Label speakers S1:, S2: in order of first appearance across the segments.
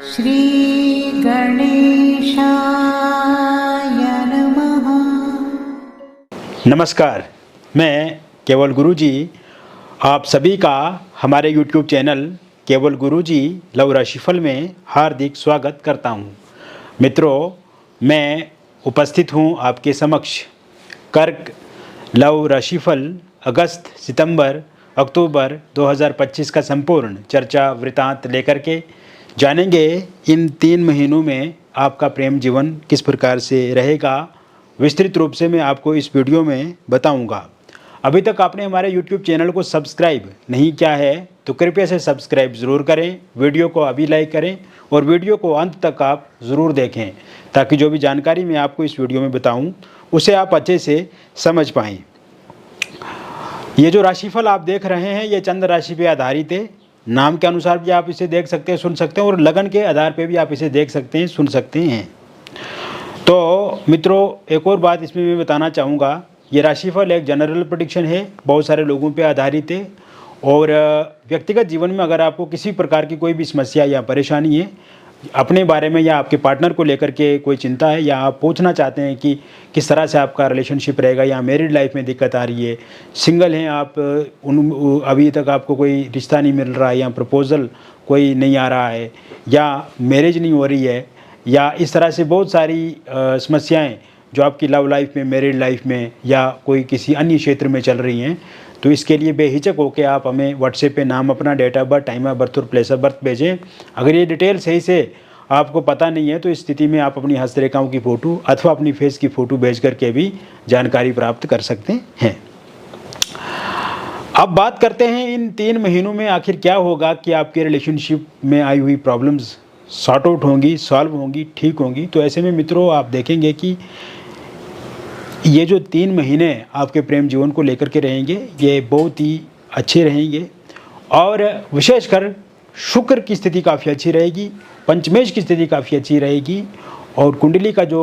S1: श्री गणेशाय नमः।
S2: नमस्कार, मैं केवल गुरुजी आप सभी का हमारे YouTube चैनल केवल गुरुजी लव राशिफल में हार्दिक स्वागत करता हूं। मित्रों, मैं उपस्थित हूं आपके समक्ष कर्क लव राशिफल अगस्त, सितंबर, अक्टूबर 2025 का संपूर्ण चर्चा वृतांत लेकर के जानेंगे इन 3 महीनों में आपका प्रेम जीवन किस प्रकार से रहेगा। विस्तृत रूप से मैं आपको इस वीडियो में बताऊंगा। अभी तक आपने हमारे YouTube चैनल को सब्सक्राइब नहीं किया है तो कृपया से सब्सक्राइब ज़रूर करें, वीडियो को अभी लाइक करें और वीडियो को अंत तक आप ज़रूर देखें ताकि जो भी जानकारी मैं आपको इस वीडियो में बताऊं उसे आप अच्छे से समझ पाएँ। ये जो राशिफल आप देख रहे हैं ये चंद्र राशि पे आधारित है। नाम के अनुसार भी आप इसे देख सकते हैं, सुन सकते हैं और लगन के आधार पे भी आप इसे देख सकते हैं, सुन सकते हैं। तो मित्रों, एक और बात इसमें मैं बताना चाहूँगा, ये राशिफल एक जनरल प्रेडिक्शन है, बहुत सारे लोगों पे आधारित है और व्यक्तिगत जीवन में अगर आपको किसी प्रकार की कोई भी समस्या या परेशानी है अपने बारे में या आपके पार्टनर को लेकर के कोई चिंता है या आप पूछना चाहते हैं कि किस तरह से आपका रिलेशनशिप रहेगा या मैरिड लाइफ में दिक्कत आ रही है, सिंगल हैं आप, अभी तक आपको कोई रिश्ता नहीं मिल रहा है या प्रपोज़ल कोई नहीं आ रहा है या मैरिज नहीं हो रही है या इस तरह से बहुत सारी समस्याएं जो आपकी लव लाइफ में, मैरिड लाइफ में या कोई किसी अन्य क्षेत्र में चल रही हैं, तो इसके लिए बेहिचक होकर आप हमें व्हाट्सएप पे नाम अपना, date of birth, time of birth और प्लेस ऑफ बर्थ भेजें। अगर ये डिटेल सही से आपको पता नहीं है तो इस स्थिति में आप अपनी हस्तरेखाओं की फ़ोटो अथवा अपनी फेस की फ़ोटो भेज करके भी जानकारी प्राप्त कर सकते हैं। अब बात करते हैं इन 3 महीनों में आखिर क्या होगा कि आपके रिलेशनशिप में आई हुई प्रॉब्लम्स सॉर्ट आउट होंगी, सॉल्व होंगी, ठीक होंगी। तो ऐसे में मित्रों आप देखेंगे कि ये जो 3 महीने आपके प्रेम जीवन को लेकर के रहेंगे ये बहुत ही अच्छे रहेंगे और विशेषकर शुक्र की स्थिति काफ़ी अच्छी रहेगी, पंचमेश की स्थिति काफ़ी अच्छी रहेगी और कुंडली का जो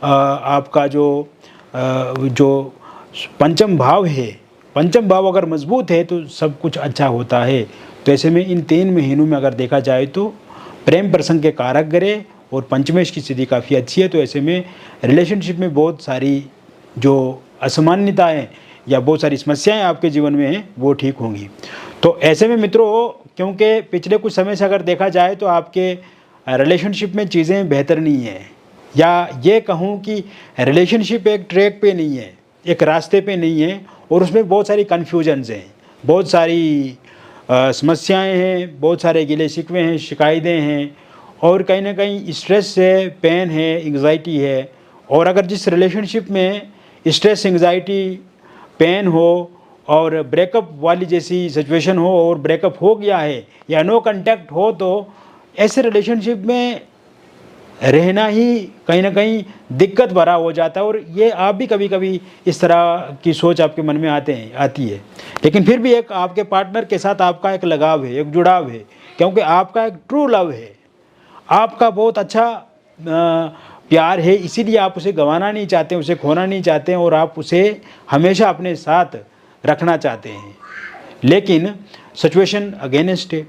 S2: आपका जो पंचम भाव है, पंचम भाव अगर मजबूत है तो सब कुछ अच्छा होता है। तो ऐसे में इन 3 महीनों में अगर देखा जाए तो प्रेम प्रसंग के कारक ग्रह और पंचमेश की स्थिति काफ़ी अच्छी है। तो ऐसे में रिलेशनशिप में बहुत सारी जो असामान्यताएं या बहुत सारी समस्याएं आपके जीवन में हैं वो ठीक होंगी। तो ऐसे में मित्रों, क्योंकि पिछले कुछ समय से अगर देखा जाए तो आपके रिलेशनशिप में चीज़ें बेहतर नहीं है या ये कहूँ कि रिलेशनशिप एक ट्रैक पे नहीं है, एक रास्ते पे नहीं है और उसमें बहुत सारी कन्फ्यूजन्स हैं, बहुत सारी समस्याएँ हैं, बहुत सारे गिले शिकवे हैं, शिकायतें हैं और कहीं ना कहीं स्ट्रेस है, पेन है, एंग्जाइटी है। और अगर जिस रिलेशनशिप में स्ट्रेस, एंग्जाइटी, पेन हो और ब्रेकअप वाली जैसी सिचुएशन हो और ब्रेकअप हो गया है या नो कांटेक्ट हो तो ऐसे रिलेशनशिप में रहना ही कहीं ना कहीं दिक्कत भरा हो जाता है। और ये आप भी कभी कभी इस तरह की सोच आपके मन में आती है, लेकिन फिर भी एक आपके पार्टनर के साथ आपका एक लगाव है, एक जुड़ाव है, क्योंकि आपका एक ट्रू लव है, आपका बहुत अच्छा प्यार है, इसीलिए आप उसे गंवाना नहीं चाहते, उसे खोना नहीं चाहते और आप उसे हमेशा अपने साथ रखना चाहते हैं। लेकिन सिचुएशन अगेंस्ट है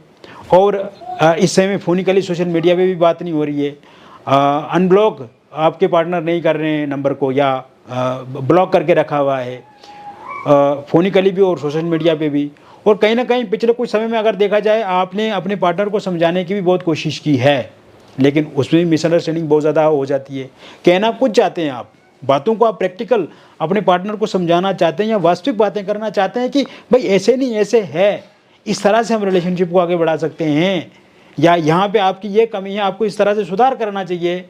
S2: और इस समय फोनिकली सोशल मीडिया पे भी बात नहीं हो रही है, अनब्लॉक आपके पार्टनर नहीं कर रहे हैं नंबर को या ब्लॉक करके रखा हुआ है, फोनिकली भी और सोशल मीडिया पे भी। और कहीं ना कहीं पिछले कुछ समय में अगर देखा जाए आपने अपने पार्टनर को समझाने की भी बहुत कोशिश की है, लेकिन उसमें मिसअंडरस्टैंडिंग बहुत ज़्यादा हो जाती है। कहना कुछ चाहते हैं आप, बातों को आप प्रैक्टिकल अपने पार्टनर को समझाना चाहते हैं या वास्तविक बातें करना चाहते हैं कि भाई ऐसे नहीं ऐसे है, इस तरह से हम रिलेशनशिप को आगे बढ़ा सकते हैं या यहाँ पे आपकी ये कमी है, आपको इस तरह से सुधार करना चाहिए।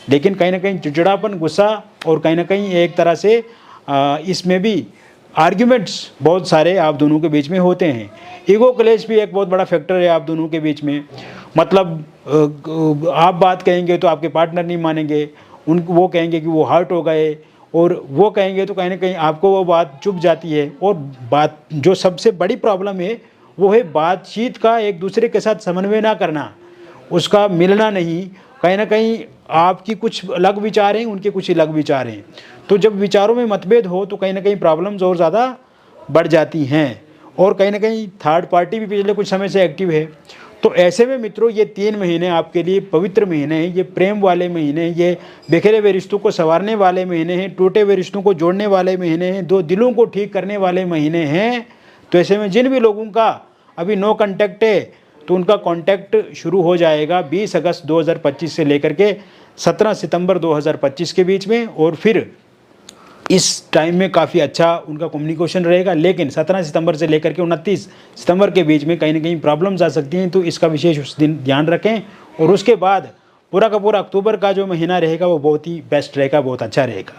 S2: लेकिन कहीं ना कहीं चिड़चिड़ापन, गुस्सा और कहीं ना कहीं एक तरह से इसमें भी आर्ग्यूमेंट्स बहुत सारे आप दोनों के बीच में होते हैं। ईगो क्लैश भी एक बहुत बड़ा फैक्टर है आप दोनों के बीच में। मतलब आप बात कहेंगे तो आपके पार्टनर नहीं मानेंगे, वो कहेंगे कि वो हर्ट हो गए और वो कहेंगे तो कहीं ना कहीं आपको वो बात चुभ जाती है। और बात जो सबसे बड़ी प्रॉब्लम है वो है बातचीत का एक दूसरे के साथ समन्वय ना करना, उसका मिलना नहीं। कहीं ना कहीं आपकी कुछ अलग विचार हैं, उनके कुछ अलग विचार हैं। तो जब विचारों में मतभेद हो तो कहीं ना कहीं प्रॉब्लम्स और ज़्यादा बढ़ जाती हैं। और कहीं ना कहीं थर्ड पार्टी भी पिछले कुछ समय से एक्टिव है। तो ऐसे में मित्रों ये 3 महीने आपके लिए पवित्र महीने हैं, ये प्रेम वाले महीने हैं, ये बिखरे हुए रिश्तों को संवारने वाले महीने हैं, टूटे हुए रिश्तों को जोड़ने वाले महीने हैं, 2 दिलों को ठीक करने वाले महीने हैं। तो ऐसे में जिन भी लोगों का अभी नो कॉन्टैक्ट है तो उनका कॉन्टैक्ट शुरू हो जाएगा 20 अगस्त 2025 से लेकर के 17 सितंबर 2025 के बीच में, और फिर इस टाइम में काफ़ी अच्छा उनका कम्युनिकेशन रहेगा। लेकिन 17 सितंबर से लेकर के 29 सितंबर के बीच में कहीं ना कहीं प्रॉब्लम्स आ सकती हैं, तो इसका विशेष उस दिन ध्यान रखें। और उसके बाद पूरा का पूरा अक्टूबर का जो महीना रहेगा वो बहुत ही बेस्ट रहेगा, बहुत अच्छा रहेगा।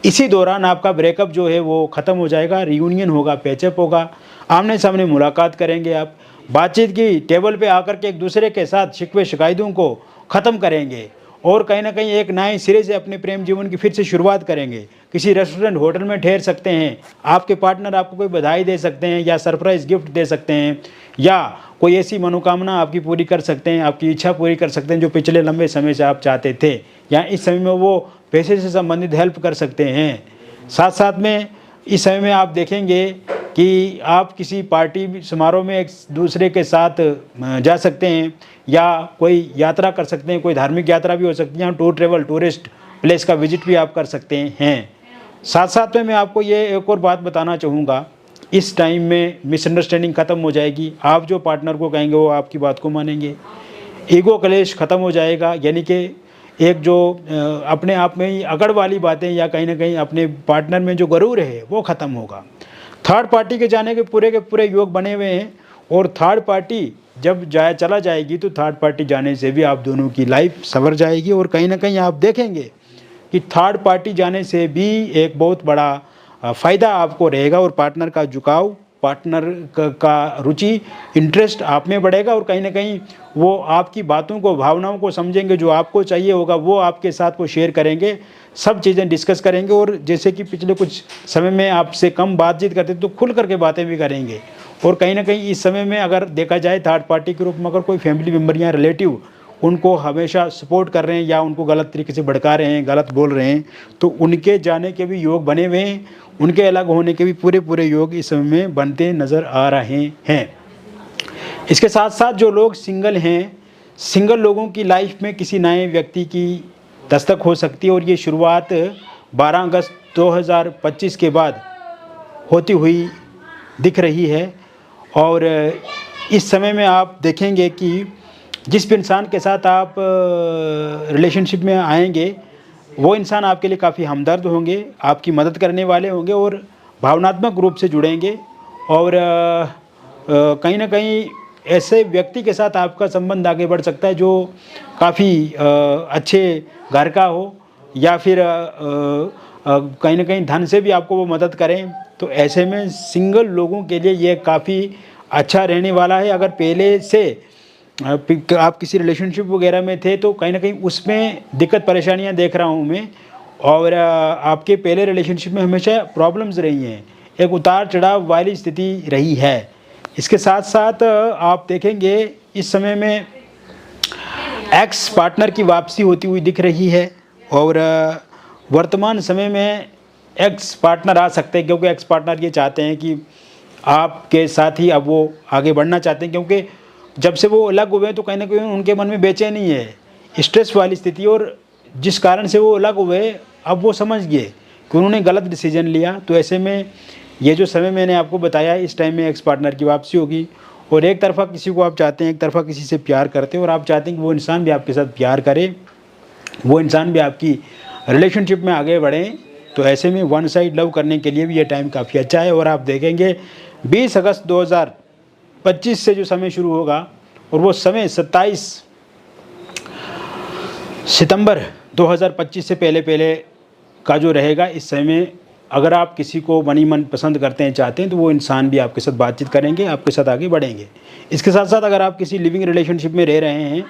S2: इसी दौरान आपका ब्रेकअप जो है वो ख़त्म हो जाएगा, रियूनियन होगा, पैचअप होगा, आमने सामने मुलाकात करेंगे, आप बातचीत की टेबल पे आकर के एक दूसरे के साथ शिकवे शिकायतों को ख़त्म करेंगे और कहीं ना कहीं एक नए सिरे से अपने प्रेम जीवन की फिर से शुरुआत करेंगे। किसी रेस्टोरेंट होटल में ठहर सकते हैं, आपके पार्टनर आपको कोई बधाई दे सकते हैं या सरप्राइज़ गिफ्ट दे सकते हैं, या कोई ऐसी मनोकामना आपकी पूरी कर सकते हैं, आपकी इच्छा पूरी कर सकते हैं जो पिछले लंबे समय से आप चाहते थे, या इस समय में वो पैसे से संबंधित हेल्प कर सकते हैं। साथ साथ में इस समय में आप देखेंगे कि आप किसी पार्टी समारोह में एक दूसरे के साथ जा सकते हैं, या कोई यात्रा कर सकते हैं, कोई धार्मिक यात्रा भी हो सकती है, टूर ट्रेवल टूरिस्ट प्लेस का विजिट भी आप कर सकते हैं। साथ साथ में मैं आपको ये एक और बात बताना चाहूँगा, इस टाइम में मिसअंडरस्टैंडिंग ख़त्म हो जाएगी। आप जो पार्टनर को कहेंगे वो आपकी बात को मानेंगे, ईगो क्लेश ख़त्म हो जाएगा, यानी कि एक जो अपने आप में ही अकड़ वाली बातें या कहीं ना कहीं अपने पार्टनर में जो गरूर है वो ख़त्म होगा। थर्ड पार्टी के जाने के पूरे योग बने हुए हैं, और थर्ड पार्टी जब चला जाएगी तो थर्ड पार्टी जाने से भी आप दोनों की लाइफ संवर जाएगी। और कहीं ना कहीं आप देखेंगे कि थर्ड पार्टी जाने से भी एक बहुत बड़ा फ़ायदा आपको रहेगा, और पार्टनर का झुकाव, पार्टनर का रुचि, इंटरेस्ट आप में बढ़ेगा, और कहीं ना कहीं वो आपकी बातों को, भावनाओं को समझेंगे, जो आपको चाहिए होगा वो आपके साथ वो शेयर करेंगे, सब चीज़ें डिस्कस करेंगे। और जैसे कि पिछले कुछ समय में आपसे कम बातचीत करते तो खुल करके बातें भी करेंगे। और कहीं ना कहीं इस समय में अगर देखा जाए थर्ड पार्टी के रूप में अगर कोई फैमिली मेम्बर या रिलेटिव उनको हमेशा सपोर्ट कर रहे हैं या उनको गलत तरीके से भड़का रहे हैं, गलत बोल रहे हैं, तो उनके जाने के भी योग बने हुए हैं, उनके अलग होने के भी पूरे योग इस समय में बनते नज़र आ रहे हैं। इसके साथ साथ जो लोग सिंगल हैं, सिंगल लोगों की लाइफ में किसी नए व्यक्ति की दस्तक हो सकती है, और ये शुरुआत 12 अगस्त 2025 के बाद होती हुई दिख रही है। और इस समय में आप देखेंगे कि जिस भी इंसान के साथ आप रिलेशनशिप में आएंगे वो इंसान आपके लिए काफ़ी हमदर्द होंगे, आपकी मदद करने वाले होंगे और भावनात्मक रूप से जुड़ेंगे। और कहीं ना कहीं ऐसे व्यक्ति के साथ आपका संबंध आगे बढ़ सकता है जो काफ़ी अच्छे घर का हो, या फिर कहीं ना कहीं धन से भी आपको वो मदद करें। तो ऐसे में सिंगल लोगों के लिए ये काफ़ी अच्छा रहने वाला है। अगर पहले से आप किसी रिलेशनशिप वगैरह में थे तो कहीं ना कहीं उसमें दिक्कत परेशानियां देख रहा हूं मैं, और आपके पहले रिलेशनशिप में हमेशा प्रॉब्लम्स रही हैं, एक उतार चढ़ाव वाली स्थिति रही है। इसके साथ साथ आप देखेंगे इस समय में एक्स पार्टनर की वापसी होती हुई दिख रही है, और वर्तमान समय में एक्स पार्टनर आ सकते हैं, क्योंकि एक्स पार्टनर ये चाहते हैं कि आपके साथ ही अब वो आगे बढ़ना चाहते हैं, क्योंकि जब से वो अलग हुए तो कहीं ना कहीं उनके मन में बेचैनी है, स्ट्रेस वाली स्थिति, और जिस कारण से वो अलग हुए अब वो समझ गए कि उन्होंने गलत डिसीजन लिया। तो ऐसे में ये जो समय मैंने आपको बताया, इस टाइम में एक्स पार्टनर की वापसी होगी, और एक तरफा किसी को आप चाहते हैं, एक तरफा किसी से प्यार करते हैं और आप चाहते हैं कि वो इंसान भी आपके साथ प्यार करे, वो इंसान भी आपकी रिलेशनशिप में आगे बढ़ें। तो ऐसे में वन साइड लव करने के लिए भी ये टाइम काफ़ी अच्छा है। और आप देखेंगे 20 अगस्त 2025 से जो समय शुरू होगा और वो समय 27 सितंबर 2025 से पहले का जो रहेगा, इस समय अगर आप किसी को मनी मन पसंद करते हैं, चाहते हैं, तो वो इंसान भी आपके साथ बातचीत करेंगे, आपके साथ आगे बढ़ेंगे। इसके साथ साथ अगर आप किसी लिविंग रिलेशनशिप में रह रहे हैं,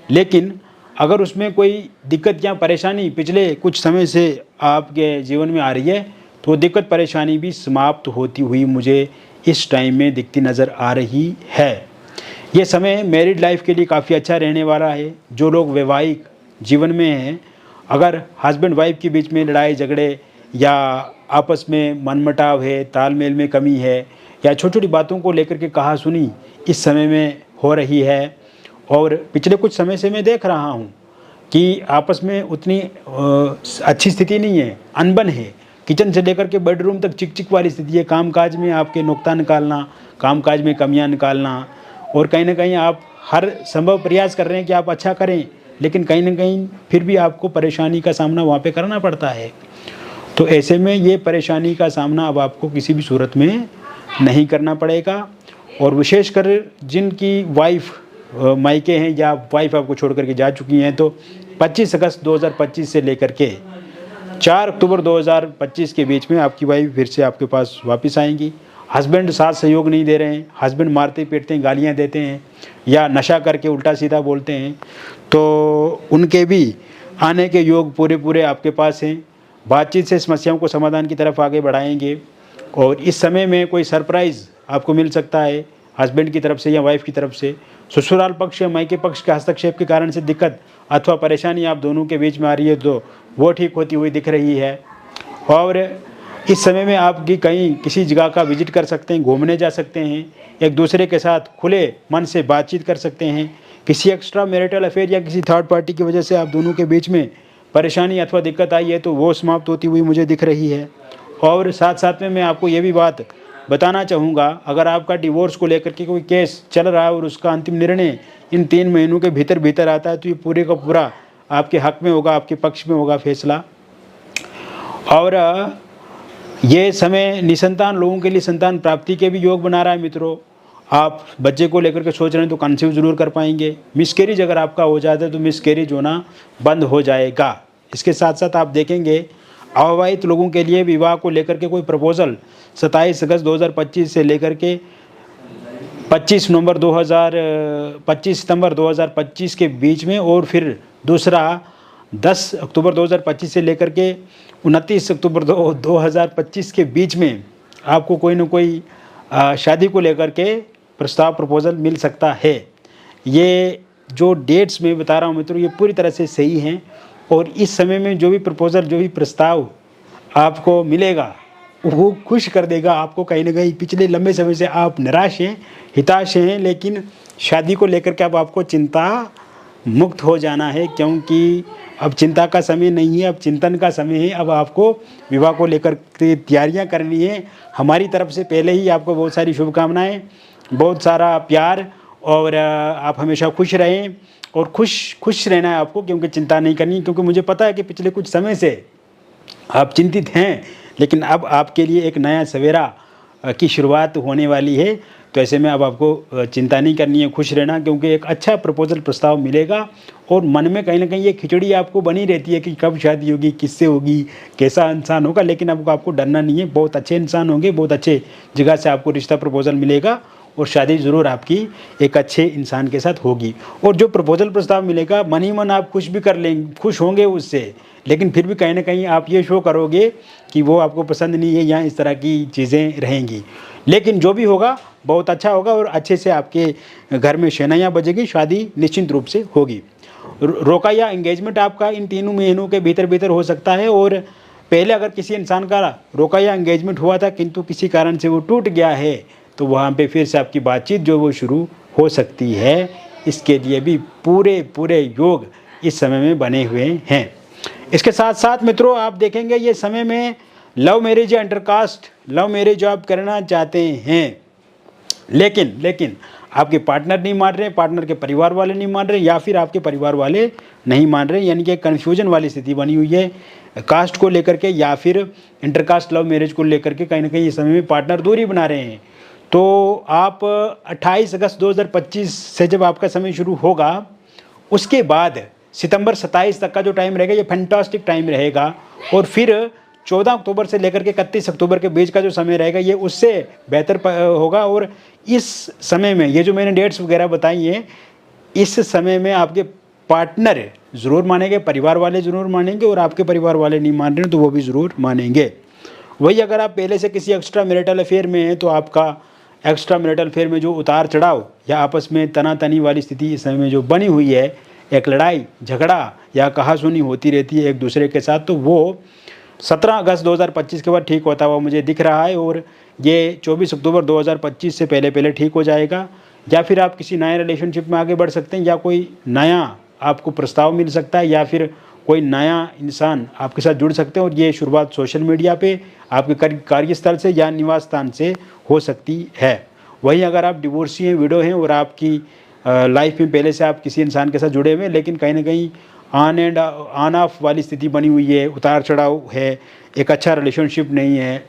S2: लेकिन अगर उसमें कोई दिक्कत या परेशानी पिछले कुछ समय से आपके जीवन में आ रही है, तो दिक्कत परेशानी भी समाप्त होती हुई मुझे इस टाइम में दिखती नज़र आ रही है। ये समय मैरिड लाइफ के लिए काफ़ी अच्छा रहने वाला है। जो लोग वैवाहिक जीवन में हैं, अगर हस्बैंड वाइफ के बीच में लड़ाई झगड़े या आपस में मनमुटाव है, तालमेल में कमी है, या छोटी छोटी बातों को लेकर के कहा सुनी इस समय में हो रही है, और पिछले कुछ समय से मैं देख रहा हूँ कि आपस में उतनी अच्छी स्थिति नहीं है, अनबन है। किचन से लेकर के बेडरूम तक चिक चिक वाली स्थिति है। कामकाज में आपके नुकता निकालना, कामकाज में कमियां निकालना, और कहीं ना कहीं आप हर संभव प्रयास कर रहे हैं कि आप अच्छा करें, लेकिन कहीं ना कहीं फिर भी आपको परेशानी का सामना वहाँ पे करना पड़ता है। तो ऐसे में ये परेशानी का सामना अब आपको किसी भी सूरत में नहीं करना पड़ेगा। और विशेषकर जिनकी वाइफ मायके हैं या वाइफ आपको छोड़ करके जा चुकी हैं, तो 25 अगस्त 2025 से लेकर के 4 अक्टूबर 2025 के बीच में आपकी वाइफ फिर से आपके पास वापस आएंगी। हस्बैंड साथ सहयोग नहीं दे रहे हैं, हस्बैंड मारते पीटते हैं, गालियां देते हैं या नशा करके उल्टा सीधा बोलते हैं, तो उनके भी आने के योग पूरे पूरे आपके पास हैं। बातचीत से समस्याओं को समाधान की तरफ आगे बढ़ाएंगे। और इस समय में कोई सरप्राइज़ आपको मिल सकता है हस्बैंड की तरफ से या वाइफ की तरफ से। ससुराल पक्ष या मायके पक्ष के हस्तक्षेप के कारण से दिक्कत अथवा परेशानी आप दोनों के बीच में आ रही है, तो वो ठीक होती हुई दिख रही है। और इस समय में आपकी कहीं किसी जगह का विजिट कर सकते हैं, घूमने जा सकते हैं, एक दूसरे के साथ खुले मन से बातचीत कर सकते हैं। किसी एक्स्ट्रा मैरिटल अफेयर या किसी थर्ड पार्टी की वजह से आप दोनों के बीच में परेशानी अथवा दिक्कत आई है, तो वो समाप्त होती हुई मुझे दिख रही है। और साथ साथ में मैं आपको ये भी बात बताना चाहूँगा, अगर आपका डिवोर्स को लेकर के कोई केस चल रहा है और उसका अंतिम निर्णय इन 3 महीनों के भीतर आता है, तो ये पूरे का पूरा आपके हक में होगा, आपके पक्ष में होगा फैसला। और ये समय निसंतान लोगों के लिए संतान प्राप्ति के भी योग बना रहा है मित्रों। आप बच्चे को लेकर के सोच रहे हैं तो कंसीव जरूर कर पाएंगे। मिसकैरेज अगर आपका हो जाता है तो मिसकैरेज होना बंद हो जाएगा। इसके साथ साथ आप देखेंगे अविवाहित लोगों के लिए विवाह को लेकर के कोई प्रपोजल 27 अगस्त 2025 से लेकर के 25 सितंबर 2025 के बीच में, और फिर दूसरा 10 अक्टूबर 2025 से लेकर के 29 अक्टूबर 2025 के बीच में आपको कोई ना कोई शादी को लेकर के प्रस्ताव प्रपोजल मिल सकता है। ये जो डेट्स मैं बता रहा हूँ मित्रों, ये पूरी तरह से सही हैं। और इस समय में जो भी प्रपोजल, जो भी प्रस्ताव आपको मिलेगा, वो खुश कर देगा आपको। कहीं ना कहीं पिछले लंबे समय से आप निराश हैं, हिताश हैं, लेकिन शादी को लेकर के अब आपको चिंता मुक्त हो जाना है, क्योंकि अब चिंता का समय नहीं है, अब चिंतन का समय है। अब आपको विवाह को लेकर के तैयारियां करनी है। हमारी तरफ से पहले ही आपको बहुत सारी शुभकामनाएं, बहुत सारा प्यार, और आप हमेशा खुश रहें। और खुश रहना है आपको, क्योंकि चिंता नहीं करनी। क्योंकि मुझे पता है कि पिछले कुछ समय से आप चिंतित हैं, लेकिन अब आपके लिए एक नया सवेरा की शुरुआत होने वाली है। तो ऐसे में अब आपको चिंता नहीं करनी है, खुश रहना, क्योंकि एक अच्छा प्रपोजल प्रस्ताव मिलेगा। और मन में कहीं ना कहीं ये खिचड़ी आपको बनी रहती है कि कब शादी होगी, किससे होगी, कैसा इंसान होगा, लेकिन अब आपको डरना नहीं है। बहुत अच्छे इंसान होंगे, बहुत अच्छे जगह से आपको रिश्ता प्रपोजल मिलेगा, और शादी ज़रूर आपकी एक अच्छे इंसान के साथ होगी। और जो प्रपोजल प्रस्ताव मिलेगा, मन ही मन आप खुश भी कर लेंगे, खुश होंगे उससे, लेकिन फिर भी कहीं ना कहीं आप ये शो करोगे कि वो आपको पसंद नहीं है, या इस तरह की चीज़ें रहेंगी। लेकिन जो भी होगा बहुत अच्छा होगा, और अच्छे से आपके घर में शहनाइयाँ बजेगी, शादी निश्चित रूप से होगी। रोका या एंगेजमेंट आपका इन 3 महीनों के भीतर हो सकता है। और पहले अगर किसी इंसान का रोका या एंगेजमेंट हुआ था, किंतु किसी कारण से वो टूट गया है, तो वहाँ पे फिर से आपकी बातचीत जो वो शुरू हो सकती है। इसके लिए भी पूरे योग इस समय में बने हुए हैं। इसके साथ साथ मित्रों आप देखेंगे ये समय में लव मैरिज या इंटरकास्ट लव मैरिज आप करना चाहते हैं, लेकिन आपके पार्टनर नहीं मान रहे, पार्टनर के परिवार वाले नहीं मान रहे, या फिर आपके परिवार वाले नहीं मान रहे, यानी कि कन्फ्यूजन वाली स्थिति बनी हुई है कास्ट को लेकर के, या फिर इंटरकास्ट लव मैरिज को लेकर के। कहीं ना कहीं इस समय में पार्टनर दूरी बना रहे हैं। तो आप 28 अगस्त 2025 से जब आपका समय शुरू होगा, उसके बाद सितंबर 27 तक का जो टाइम रहेगा, ये फैंटास्टिक टाइम रहेगा। और फिर 14 अक्टूबर से लेकर के 31 अक्टूबर के बीच का जो समय रहेगा, ये उससे बेहतर होगा। और इस समय में ये जो मैंने डेट्स वगैरह बताई हैं, इस समय में आपके पार्टनर ज़रूर मानेंगे, परिवार वाले ज़रूर मानेंगे, और आपके परिवार वाले नहीं मान रहे हैं तो वो भी ज़रूर मानेंगे। वही अगर आप पहले से किसी एक्स्ट्रा मैरिटल अफेयर में हैं, तो आपका एक्स्ट्रा मैरिटल अफेयर में जो उतार चढ़ाव या आपस में तनातनी वाली स्थिति इस समय में जो बनी हुई है, एक लड़ाई झगड़ा या कहासुनी होती रहती है एक दूसरे के साथ, तो वो 17 अगस्त 2025 के बाद ठीक होता हुआ मुझे दिख रहा है। और ये 24 अक्टूबर 2025 से पहले ठीक हो जाएगा। या फिर आप किसी नए रिलेशनशिप में आगे बढ़ सकते हैं, या कोई नया आपको प्रस्ताव मिल सकता है, या फिर कोई नया इंसान आपके साथ जुड़ सकते हैं। और ये शुरुआत सोशल मीडिया पे आपके कार्यस्थल से या निवास स्थान से हो सकती है। वहीं अगर आप डिवोर्सी हैं, विडो हैं और आपकी लाइफ में पहले से आप किसी इंसान के साथ जुड़े हुए हैं, लेकिन कहीं ना कहीं ऑन ऑफ वाली स्थिति बनी हुई है, उतार चढ़ाव है, एक अच्छा रिलेशनशिप नहीं है,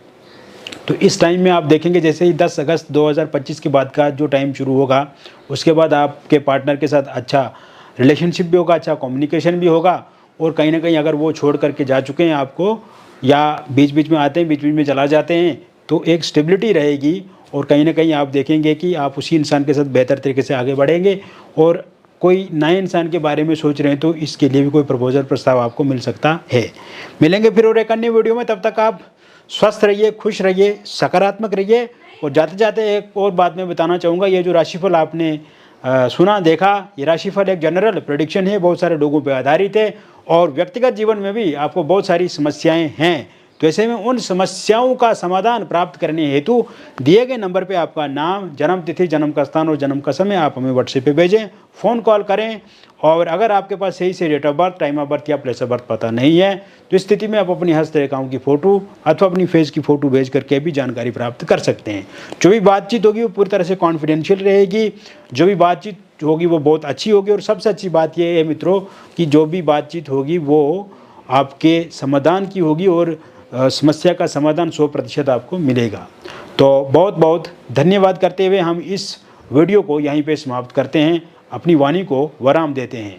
S2: तो इस टाइम में आप देखेंगे जैसे ही 10 अगस्त 2025 के बाद का जो टाइम शुरू होगा, उसके बाद आपके पार्टनर के साथ अच्छा रिलेशनशिप भी होगा, अच्छा कम्युनिकेशन भी होगा। और कहीं ना कहीं अगर वो छोड़ करके जा चुके हैं आपको, या बीच बीच में आते हैं, बीच बीच में चला जाते हैं, तो एक स्टेबिलिटी रहेगी। और कहीं ना कहीं आप देखेंगे कि आप उसी इंसान के साथ बेहतर तरीके से आगे बढ़ेंगे। और कोई नए इंसान के बारे में सोच रहे हैं तो इसके लिए भी कोई प्रपोजल प्रस्ताव आपको मिल सकता है। मिलेंगे फिर और एक अन्य वीडियो में, तब तक आप स्वस्थ रहिए, खुश रहिए, सकारात्मक रहिए। और जाते जाते एक और बात मैं बताना चाहूँगा, ये जो राशिफल आपने सुना देखा, ये राशिफल एक जनरल प्रेडिक्शन है, बहुत सारे लोगों पर आधारित है। और व्यक्तिगत जीवन में भी आपको बहुत सारी समस्याएं हैं, तो ऐसे में उन समस्याओं का समाधान प्राप्त करने हेतु दिए गए नंबर पे आपका नाम, जन्म तिथि, जन्म का स्थान और जन्म का समय आप हमें व्हाट्सएप पे भेजें, फ़ोन कॉल करें। और अगर आपके पास सही से date of birth, time of birth या प्लेस ऑफ बर्थ पता नहीं है, तो इस स्थिति में आप अपनी हस्तरेखाओं की फ़ोटो अथवा अपनी फेस की फ़ोटो भेज करके भी जानकारी प्राप्त कर सकते हैं। जो भी बातचीत होगी वो पूरी तरह से कॉन्फिडेंशियल रहेगी, जो भी बातचीत होगी वो बहुत अच्छी होगी। और सबसे अच्छी बात यह है मित्रों कि जो भी बातचीत होगी वो आपके समाधान की होगी, और समस्या का समाधान 100% आपको मिलेगा। तो बहुत बहुत धन्यवाद करते हुए हम इस वीडियो को यहीं पे समाप्त करते हैं, अपनी वाणी को विराम देते हैं।